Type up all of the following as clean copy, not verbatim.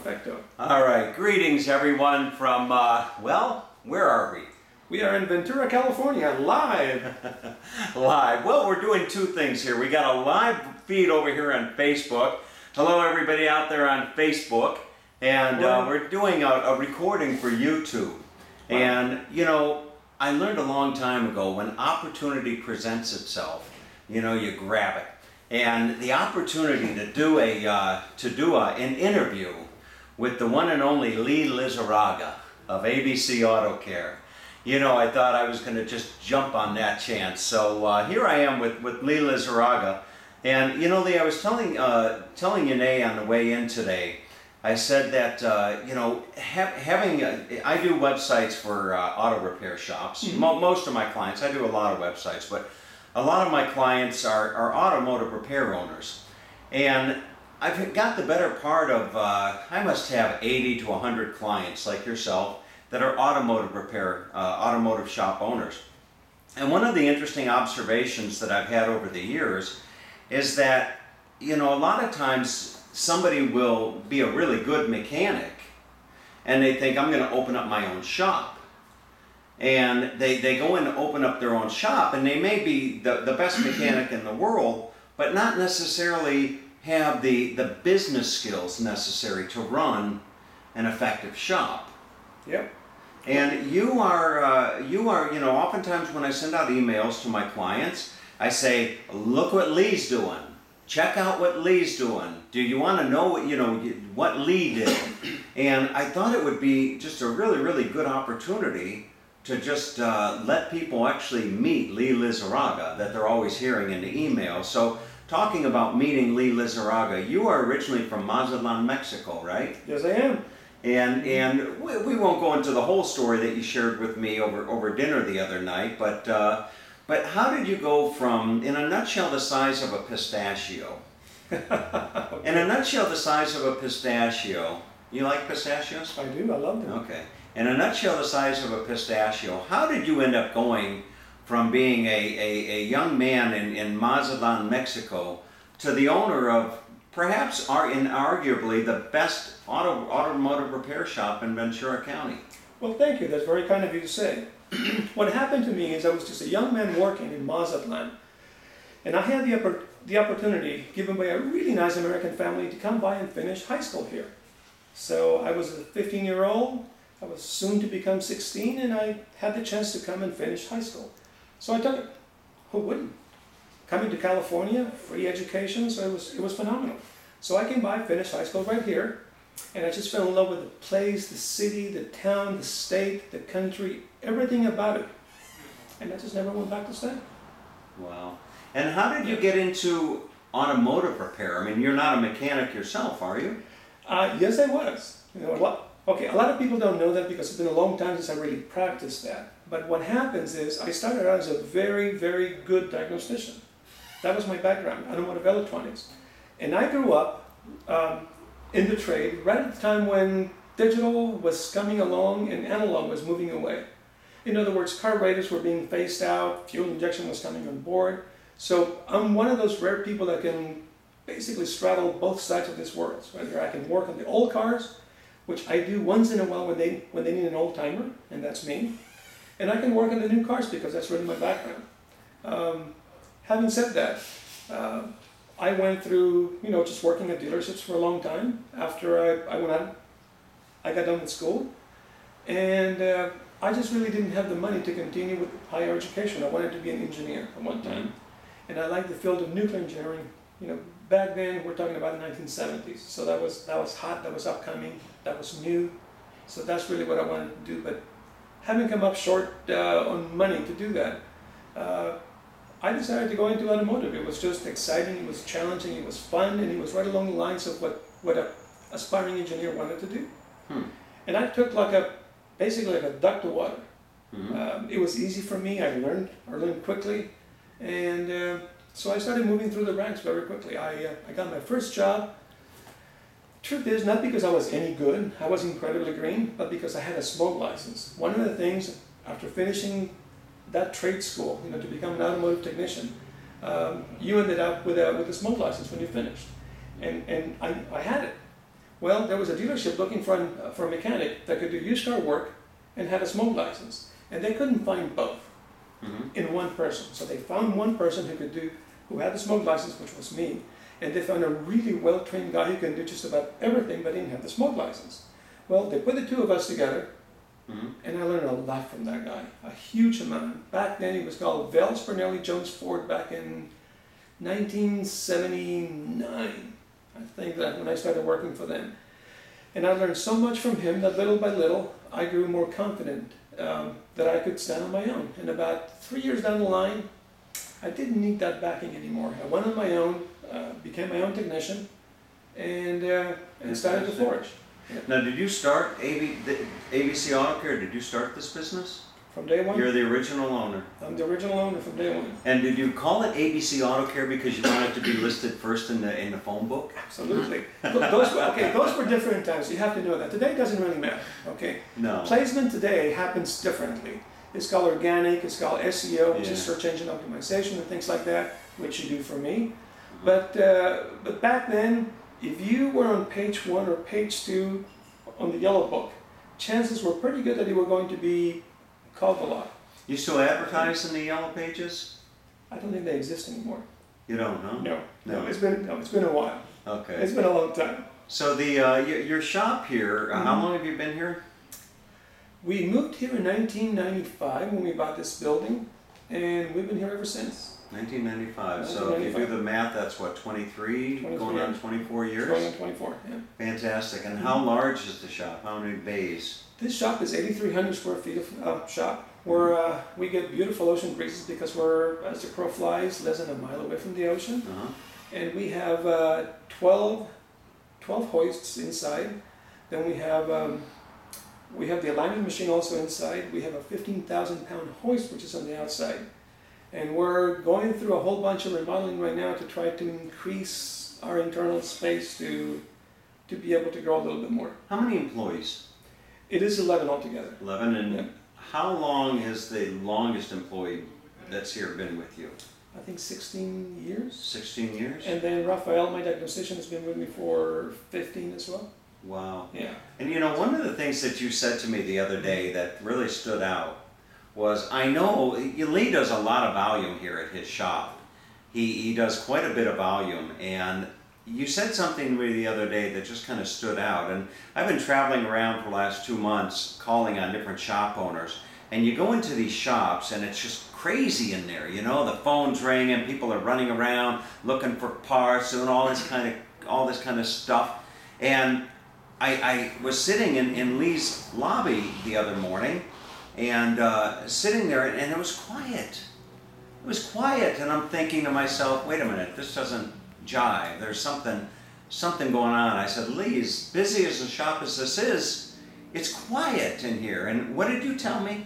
Perfecto. All right, greetings everyone from, well, where are we? We are in Ventura, California, live. Live. Well, we're doing two things here. We got a live feed over here on Facebook. Hello everybody out there on Facebook. And we're doing a recording for YouTube. Wow. And, you know, I learned a long time ago, when opportunity presents itself, you know, you grab it. And the opportunity to do an interview with the one and only Lizarraga of ABC Auto Care. You know, I thought I was going to just jump on that chance. So here I am with Lizarraga. And you know, Lee, I was telling Yanae on the way in today, I said that, you know, I do websites for auto repair shops. Mm-hmm. Most of my clients, I do a lot of websites, but a lot of my clients are automotive repair owners. And I've got the better part of, I must have 80 to 100 clients like yourself that are automotive repair, automotive shop owners. And one of the interesting observations that I've had over the years is that, you know, a lot of times somebody will be a really good mechanic and they think, I'm going to open up my own shop. And they go in to open up their own shop, and they may be the best mechanic in the world, but not necessarily have the business skills necessary to run an effective shop. Yep. And you are, you know, oftentimes when I send out emails to my clients, I say, look what Lee's doing. Check out what Lee's doing. Do you want to know what Lee did? And I thought it would be just a really, really good opportunity to just let people actually meet Lee Lizarraga that they're always hearing in the email. So talking about meeting Lee Lizarraga, you are originally from Mazatlan, Mexico, right? Yes, I am. And we won't go into the whole story that you shared with me over dinner the other night, but how did you go from, in a nutshell, the size of a pistachio? Okay. In a nutshell, the size of a pistachio. You like pistachios? I do, I love them. Okay. In a nutshell, the size of a pistachio, how did you end up going from being a young man in Mazatlan, Mexico, to the owner of perhaps arguably the best automotive repair shop in Ventura County? Well, thank you. That's very kind of you to say. What happened to me is I was just a young man working in Mazatlan, and I had the opportunity given by a really nice American family to come by and finish high school here. So I was a 15-year-old. I was soon to become 16, and I had the chance to come and finish high school. So I took it. Who wouldn't? Coming to California, free education, so it was phenomenal. So I came by, finished high school right here, and I just fell in love with the place, the city, the town, the state, the country, everything about it. And I just never went back to stay. Wow. And how did you get into automotive repair? I mean, you're not a mechanic yourself, are you? Yes, I was. You know, a lot of people don't know that because it's been a long time since I really practiced that. But what happens is I started out as a very, very good diagnostician. That was my background, automotive electronics. And I grew up in the trade right at the time when digital was coming along and analog was moving away. In other words, car radios were being phased out, fuel injection was coming on board. So I'm one of those rare people that can basically straddle both sides of this world. So whether I can work on the old cars, which I do once in a while when they need an old timer, and that's me. And I can work on the new cars because that's really my background. Having said that, I went through, you know, just working at dealerships for a long time after I got done with school. And I just really didn't have the money to continue with higher education. I wanted to be an engineer at one time. And I liked the field of nuclear engineering. You know, back then, we're talking about the 1970s. So that was hot, that was upcoming, that was new. So that's really what I wanted to do. But having come up short on money to do that, I decided to go into automotive. It was just exciting, it was challenging, it was fun, and it was right along the lines of what an aspiring engineer wanted to do. And I took basically like a duck to water. Mm-hmm. It was easy for me. I learned quickly, and so I started moving through the ranks very quickly. I got my first job. Truth is, not because I was any good, I was incredibly green, but because I had a smoke license. One of the things, after finishing that trade school, you know, to become an automotive technician, you ended up with a smoke license when you finished. And I had it. Well, there was a dealership looking for a mechanic that could do used car work and had a smoke license. And they couldn't find both in one person. So they found one person who had the smoke license, which was me, and they found a really well-trained guy who can do just about everything but didn't have the smoke license. Well, they put the two of us together, and I learned a lot from that guy, a huge amount. Back then it was called Vels Bernelli Jones Ford back in 1979, I think, that when I started working for them. And I learned so much from him that little by little I grew more confident that I could stand on my own. And about 3 years down the line, I didn't need that backing anymore. I went on my own, became my own technician, and started to flourish. Yeah. Now, did you start ABC Auto Care? Did you start this business? From day one? You're the original owner. I'm the original owner from day one. And did you call it ABC Auto Care because you wanted to be listed first in the phone book? Absolutely. Those were different times. You have to know that. Today it doesn't really matter. Okay. No. Placement today happens differently. It's called organic. It's called SEO, which is search engine optimization and things like that, which you do for me. But back then, if you were on page 1 or page 2 on the yellow book, chances were pretty good that you were going to be called a lot. You still advertise in the yellow pages? I don't think they exist anymore. You don't, huh? No. It's been a while. Okay. It's been a long time. So your shop here, how long have you been here? We moved here in 1995 when we bought this building, and we've been here ever since. 1995. So if you do the math, that's what, 23 going on 24 years? Going on 24, yeah. Fantastic. And how large is the shop? How many bays? This shop is 8,300 square feet of shop, where we get beautiful ocean breezes because we're, as the crow flies, less than a mile away from the ocean. And we have 12 hoists inside. Then we have the alignment machine also inside. We have a 15,000-pound hoist, which is on the outside. And we're going through a whole bunch of remodeling right now to try to increase our internal space to be able to grow a little bit more. How many employees? It is 11 altogether. 11, and how long has the longest employee that's here been with you? I think 16 years. 16 years? And then Raphael, my diagnostician, has been with me for 15 as well. Wow. Yeah. And you know, one of the things that you said to me the other day that really stood out was, I know Lee does a lot of volume here at his shop. He does quite a bit of volume, and you said something to me the other day that just kind of stood out. And I've been traveling around for the last 2 months calling on different shop owners, and you go into these shops and it's just crazy in there. You know, the phone's ringing, people are running around looking for parts, doing all this kind of stuff. And I was sitting in Lee's lobby the other morning, and sitting there, and it was quiet. It was quiet, and I'm thinking to myself, wait a minute, this doesn't jive. There's something going on. I said, Lee, as busy as the shop as this is, it's quiet in here. And what did you tell me?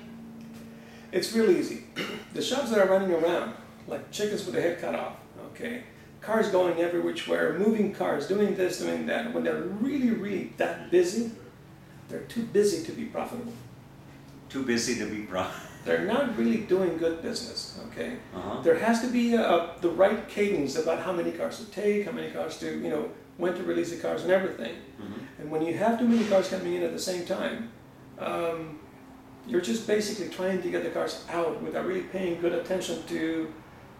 It's real easy. The shops that are running around, like chickens with their head cut off, okay? Cars going every which way, moving cars, doing this, doing that. When they're really, really that busy, they're too busy to be profitable. Too busy to be profitable. They're not really doing good business, okay? There has to be the right cadence about how many cars to take, how many cars to, when to release the cars and everything. And when you have too many cars coming in at the same time, you're just basically trying to get the cars out without really paying good attention to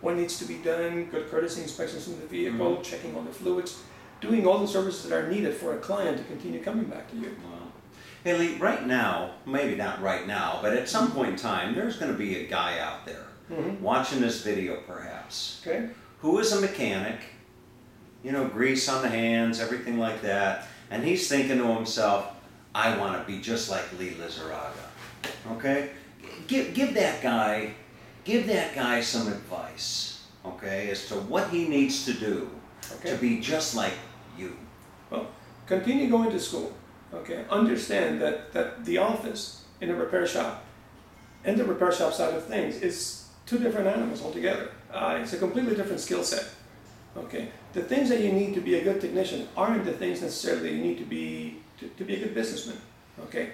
what needs to be done, good courtesy inspections in the vehicle, checking all the fluids, doing all the services that are needed for a client to continue coming back to you. Wow. Hey Lee, right now, maybe not right now, but at some point in time, there's going to be a guy out there watching this video perhaps, who is a mechanic, grease on the hands, everything like that, and he's thinking to himself, I want to be just like Lee Lizarraga. Okay? Give that guy some advice, okay, as to what he needs to do to be just like you. Well, continue going to school. Okay, understand that the office in a repair shop and the repair shop side of things is two different animals altogether. It's a completely different skill set. Okay, the things that you need to be a good technician aren't the things necessarily that you need to be a good businessman. Okay,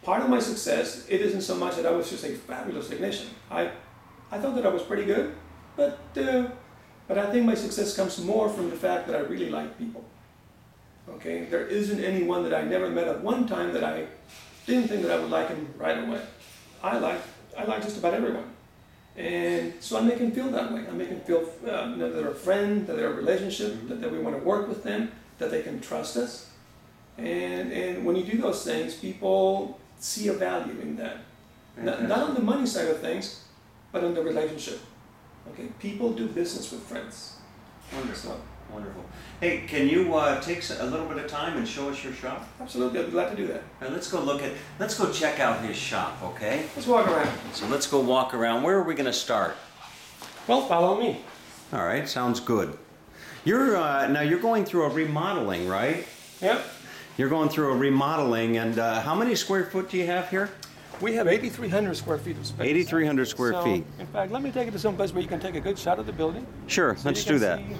part of my success, it isn't so much that I was just a fabulous technician. I thought that I was pretty good, but I think my success comes more from the fact that I really like people. Okay, there isn't anyone that I never met at one time that I didn't think that I would like him right away. I like just about everyone. And so I make them feel that way. I make them feel that they're a friend, that they're a relationship, that we want to work with them, that they can trust us. And when you do those things, people see a value in that. Not on the money side of things, but on the relationship. Okay, people do business with friends. Wonderful, wonderful. Hey, can you take a little bit of time and show us your shop? Absolutely, I'd be glad to do that. All right, let's go check out his shop, okay? Let's walk around. So let's go walk around. Where are we going to start? Well, follow me. All right, sounds good. Now you're going through a remodeling, right? Yep. You're going through a remodeling, and how many square foot do you have here? We have 8,300 square feet of space. 8,300 square feet. In fact, let me take you to some place where you can take a good shot of the building. Sure, so let's do that. See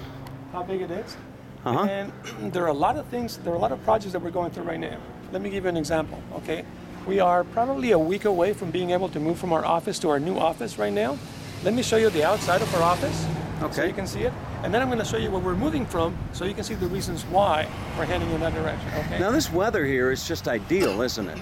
how big it is. Uh-huh. And there are a lot of things, there are a lot of projects that we're going through right now. Let me give you an example, okay? We are probably a week away from being able to move from our office to our new office right now. Let me show you the outside of our office. Okay. So you can see it. And then I'm going to show you where we're moving from so you can see the reasons why we're heading in that direction, okay? Now this weather here is just ideal, isn't it?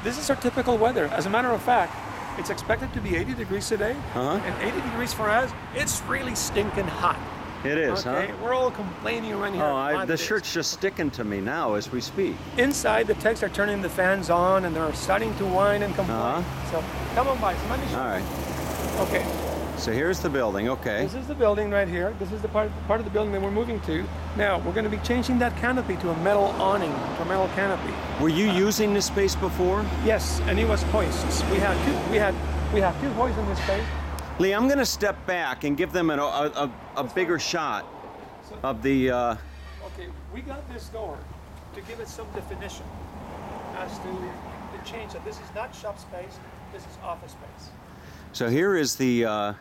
This is our typical weather. As a matter of fact, it's expected to be 80 degrees today. Uh-huh. And 80 degrees for us, it's really stinking hot. It is, okay? huh? We're all complaining around here. Oh, the shirt's just sticking to me now as we speak. Inside, the techs are turning the fans on and they're starting to whine and complain. Uh-huh. So come on by. So let me show you. All right. Okay. So here's the building, okay. This is the building right here. This is the part of the building that we're moving to. Now, we're going to be changing that canopy to a metal awning, to a metal canopy. Were you using this space before? Yes, and it was hoists. We have two hoists in this space. Lee, I'm going to step back and give them a bigger shot of the... Okay, we got this door to give it some definition as to the change that this is not shop space, this is office space. So here is the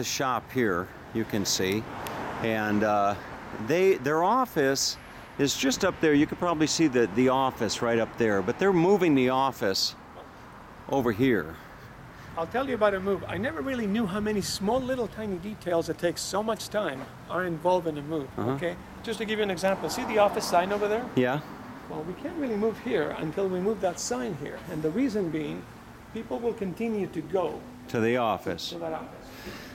shop here, you can see, and their office is just up there. You could probably see the office right up there, but they're moving the office over here. I'll tell you about a move. I never really knew how many small little tiny details that take so much time are involved in a move, okay? Just to give you an example, see the office sign over there? Yeah. Well, we can't really move here until we move that sign here, and the reason being, people will continue to go to the office. to that office.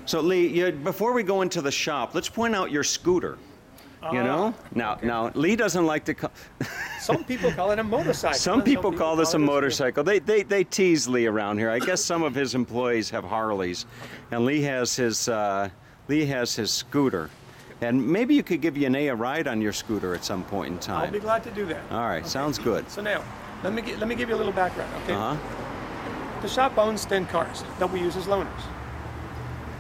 So Lee, before we go into the shop, let's point out your scooter. You know? Now Lee doesn't like to call... Some people call it a motorcycle. Some people call this a motorcycle. They tease Lee around here. I guess some of his employees have Harleys, and Lee has his scooter. And maybe you could give Yanae a ride on your scooter at some point in time. I'll be glad to do that. All right, sounds good. So now, let me give you a little background, okay? Uh-huh. The shop owns 10 cars that we use as loaners.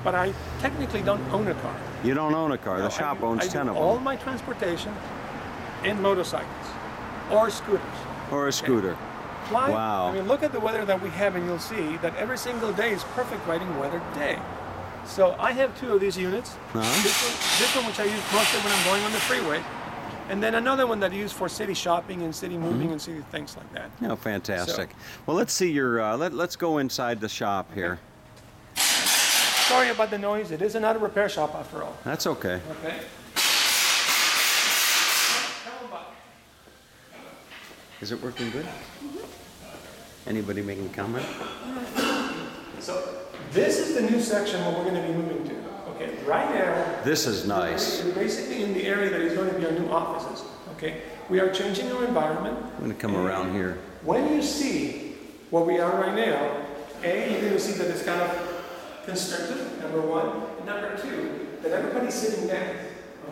But I technically don't own a car. You don't own a car. No, the shop owns 10 of them. all my transportation in motorcycles or scooters. Or a scooter. Why? Wow. I mean, look at the weather that we have, and you'll see that every single day is perfect riding weather day. So I have 2 of these units. This one which I use mostly when I'm going on the freeway, and then another one that I use for city shopping and city moving and city things like that. Oh, fantastic. Well, let's see your. Let's go inside the shop here. Sorry about the noise. It is an auto repair shop after all. That's okay. Okay. Is it working good? Anybody making a comment? So this is the new section where we're going to be moving to. Okay, right now. This is nice. We're basically in the area that is going to be our new offices. Okay, we are changing our environment. I'm going to come around here. When you see where we are right now, you're going to see that it's kind of constricted, number one. And number two, that everybody's sitting down.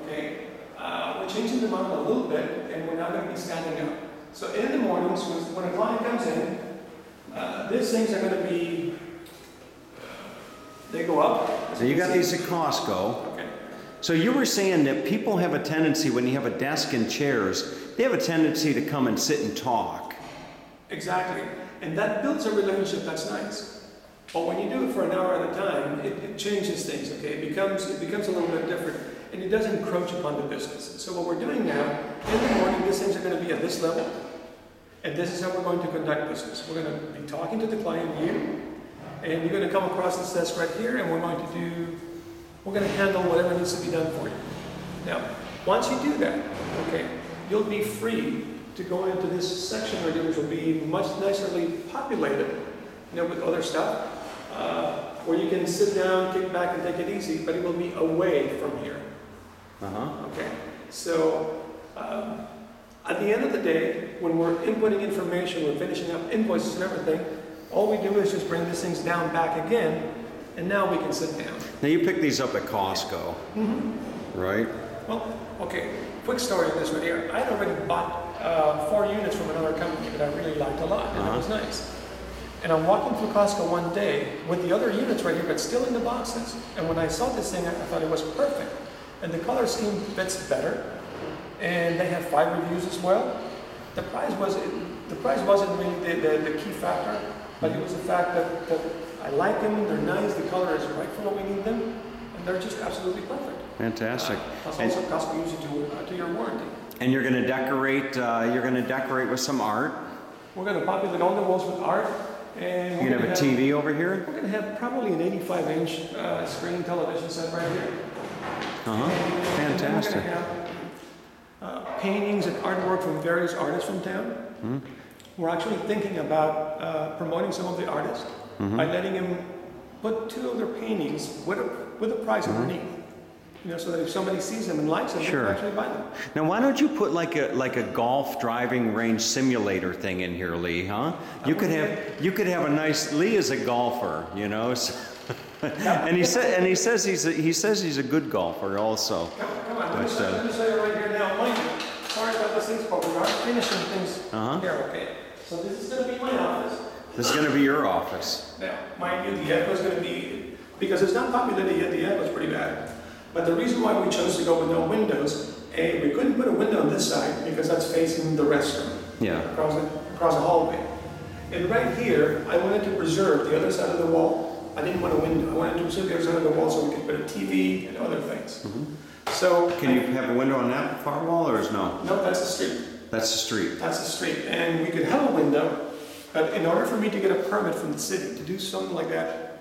Okay, we're changing the model a little bit, and we're not going to be standing up. So in the mornings, when a client comes in, these things are going to be, they go up. So you got these at Costco. Okay. So you were saying that people have a tendency, when you have a desk and chairs, they have a tendency to come and sit and talk. Exactly. And that builds a relationship that's nice. But when you do it for an hour at a time, it changes things, okay? It becomes a little bit different, and it doesn't encroach upon the business. So what we're doing now, in the morning, these things are going to be at this level, and this is how we're going to conduct business. We're going to be talking to the client, you, and you're going to come across this desk right here, and we're going to handle whatever needs to be done for you. Now, once you do that, okay, you'll be free to go into this section right here, which will be much nicely populated, with other stuff, where you can sit down, kick back, and take it easy, but it will be away from here. Okay, so at the end of the day, when we're inputting information, we're finishing up invoices and everything, all we do is just bring these things down back again, and now we can sit down. Now you pick these up at Costco, right? Well, okay, quick story on this right here. I had already bought 4 units from another company that I really liked a lot, and it was nice. And I'm walking through Costco one day with the other units right here, but still in the boxes. And when I saw this thing, I thought it was perfect. And the color scheme fits better. And they have 5 reviews as well. The price wasn't really the key factor, but it was the fact that I like them, they're nice, the color is right for what we need them, and they're just absolutely perfect. Fantastic. Plus also Costco uses it to your warranty. And you're going to decorate with some art. We're going to populate all the walls with art. And you're going to have a TV over here? We're going to have probably an 85-inch screen television set right here. Fantastic. And we're going to have paintings and artwork from various artists from town. We're actually thinking about promoting some of the artists by letting them put 2 of their paintings with a price underneath. So that if somebody sees them and likes them, they can actually buy them. Now, why don't you put like a golf driving range simulator thing in here, Lee? Huh? You could have a nice. Lee is a golfer, So, and he says he's a good golfer also. Come on, let me show you right here now. Mind you, sorry about this thing, but we are finishing things here. Okay, so this is going to be my office. This is going to be your office. Now, mind you, the echo is going to be, because it's not populated yet. The echo is pretty bad. But the reason why we chose to go with no windows, we couldn't put a window on this side because that's facing the restroom. Across the hallway. And right here, I wanted to preserve the other side of the wall. I didn't want a window. I wanted to preserve the other side of the wall so we could put a TV and other things. So can you have a window on that far wall, or is no? No, that's the street. That's the street. That's the street. And we could have a window, but in order for me to get a permit from the city to do something like that,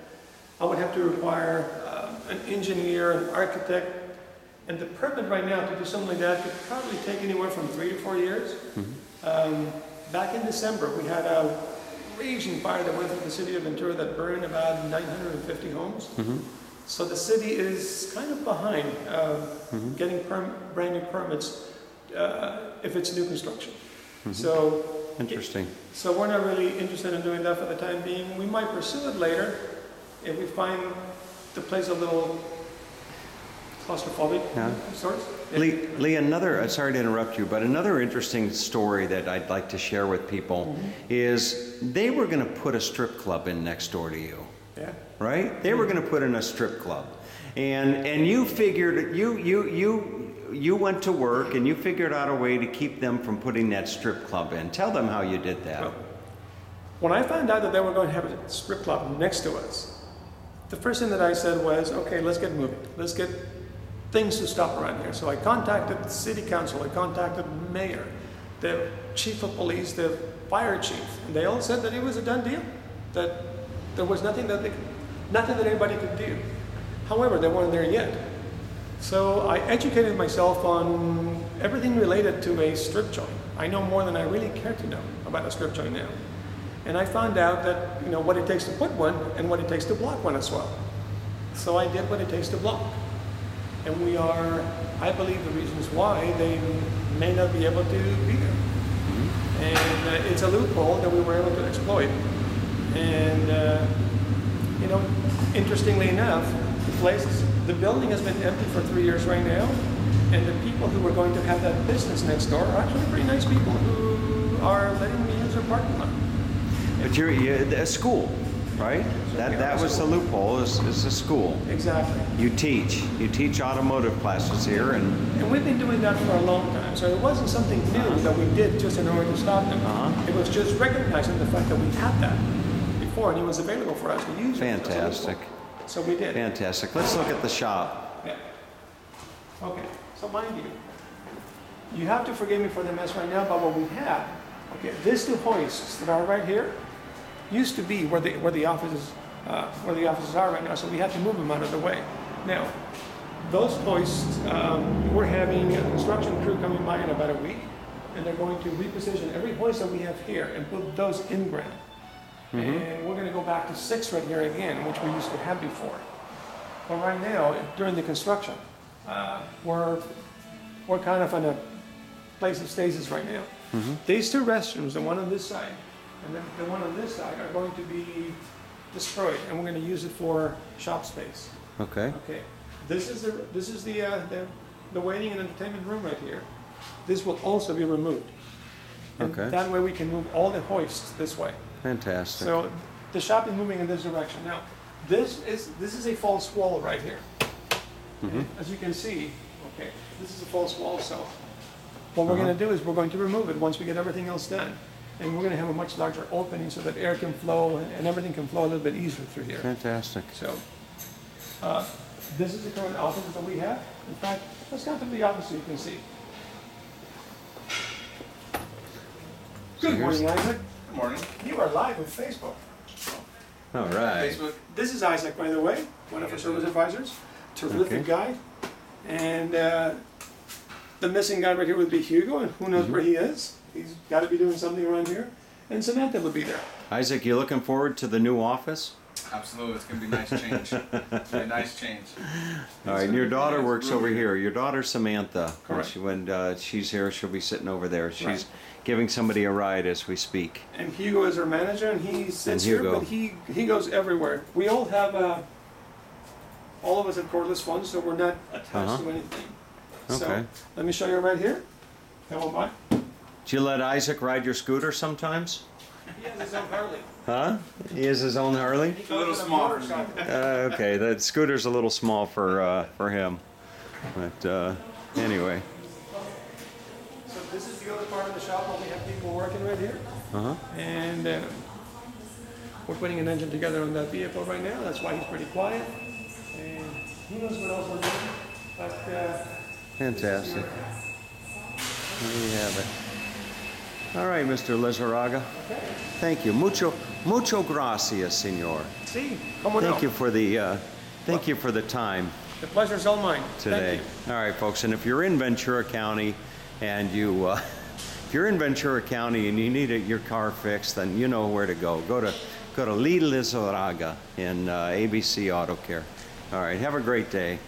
I would have to require an engineer, an architect, and the permit right now to do something like that could probably take anywhere from 3 to 4 years. Back in December, we had a raging fire that went through the city of Ventura that burned about 950 homes. So the city is kind of behind getting brand new permits if it's new construction. So interesting. So we're not really interested in doing that for the time being. We might pursue it later if we find the place a little claustrophobic of sorts. Lee, sorry to interrupt you, but another interesting story that I'd like to share with people is they were going to put a strip club in next door to you. Yeah. Right? They were going to put in a strip club. And you figured, you went to work and you figured out a way to keep them from putting that strip club in. Tell them how you did that. Well, when I found out that they were going to have a strip club next to us, the first thing that I said was, okay, let's get moving. Let's get things to stop around here. So I contacted the city council, I contacted the mayor, the chief of police, the fire chief, and they all said that it was a done deal, that there was nothing that anybody could do. However, they weren't there yet. So I educated myself on everything related to a strip joint. I know more than I really care to know about a strip joint now. And I found out that, what it takes to put one and what it takes to block one as well. So I did what it takes to block. And I believe the reasons why they may not be able to be there. And it's a loophole that we were able to exploit. And, interestingly enough, the building has been empty for 3 years right now. And the people who were going to have that business next door are actually pretty nice people who are letting me use their parking lot. But you're a school, right? That was the loophole, is a school. Exactly. You teach automotive classes here, and we've been doing that for a long time. So it wasn't something new that we did just in order to stop them. It was just recognizing the fact that we had that before and it was available for us to use. Fantastic. So we did. Fantastic. Let's look at the shop. Yeah. Okay. So mind you have to forgive me for the mess right now, but what we have, these 2 hoists that are right here used to be where the offices are right now, so we had to move them out of the way. Now, those hoists, we're having a construction crew coming by in about a week, and they're going to reposition every hoist that we have here and put those in ground. And we're going to go back to 6 right here again, which we used to have before. But right now, during the construction, we're kind of in a place of stasis right now. These 2 restrooms, the one on this side and then the one on this side, are going to be destroyed, and we're going to use it for shop space. Okay. Okay. This is the waiting and entertainment room right here. This will also be removed. And Okay. that way we can move all the hoists this way. Fantastic. So the shop is moving in this direction. Now, this is a false wall right here. And as you can see, okay, this is a false wall. So what we're going to do is we're going to remove it once we get everything else done. And we're going to have a much larger opening so that air can flow and everything can flow a little bit easier through here. Fantastic. So this is the current office that we have. In fact, let's go to the office so you can see. Good morning, Isaac. Good morning. You are live with Facebook. All right. Facebook. This is Isaac, by the way, one of our service advisors. Terrific guy. And the missing guy right here would be Hugo, and who knows where he is. He's got to be doing something around here. And Samantha will be there. Isaac, you looking forward to the new office? Absolutely, it's gonna be a nice change. It's gonna be a nice change. All right, and your daughter works over here. Your daughter Samantha. Correct. When she's here, she'll be sitting over there. She's Right. giving somebody a ride as we speak. And Hugo is our manager, and he sits here, Hugo. but he goes everywhere. We all have, all of us have cordless phones, so we're not attached to anything. So Okay. let me show you right here. Come on by. Do you let Isaac ride your scooter sometimes? He has his own Harley. Huh? He has his own Harley? A little small for me. Okay, that scooter's a little small for him. But anyway. So this is the other part of the shop where we have people working right here. Uh-huh. And we're putting an engine together on that vehicle right now. That's why he's pretty quiet. And who knows what else we're doing. But Fantastic. There you have it. All right, Mr. Lizarraga. okay. Thank you. Mucho gracias, senor. See, come on Thank out. you for the time The pleasure's all mine. today. Thank you. All right, folks, and if you're in Ventura County and you need your car fixed, then you know where to go. Go to Lizarraga in ABC Auto Care. All right, have a great day.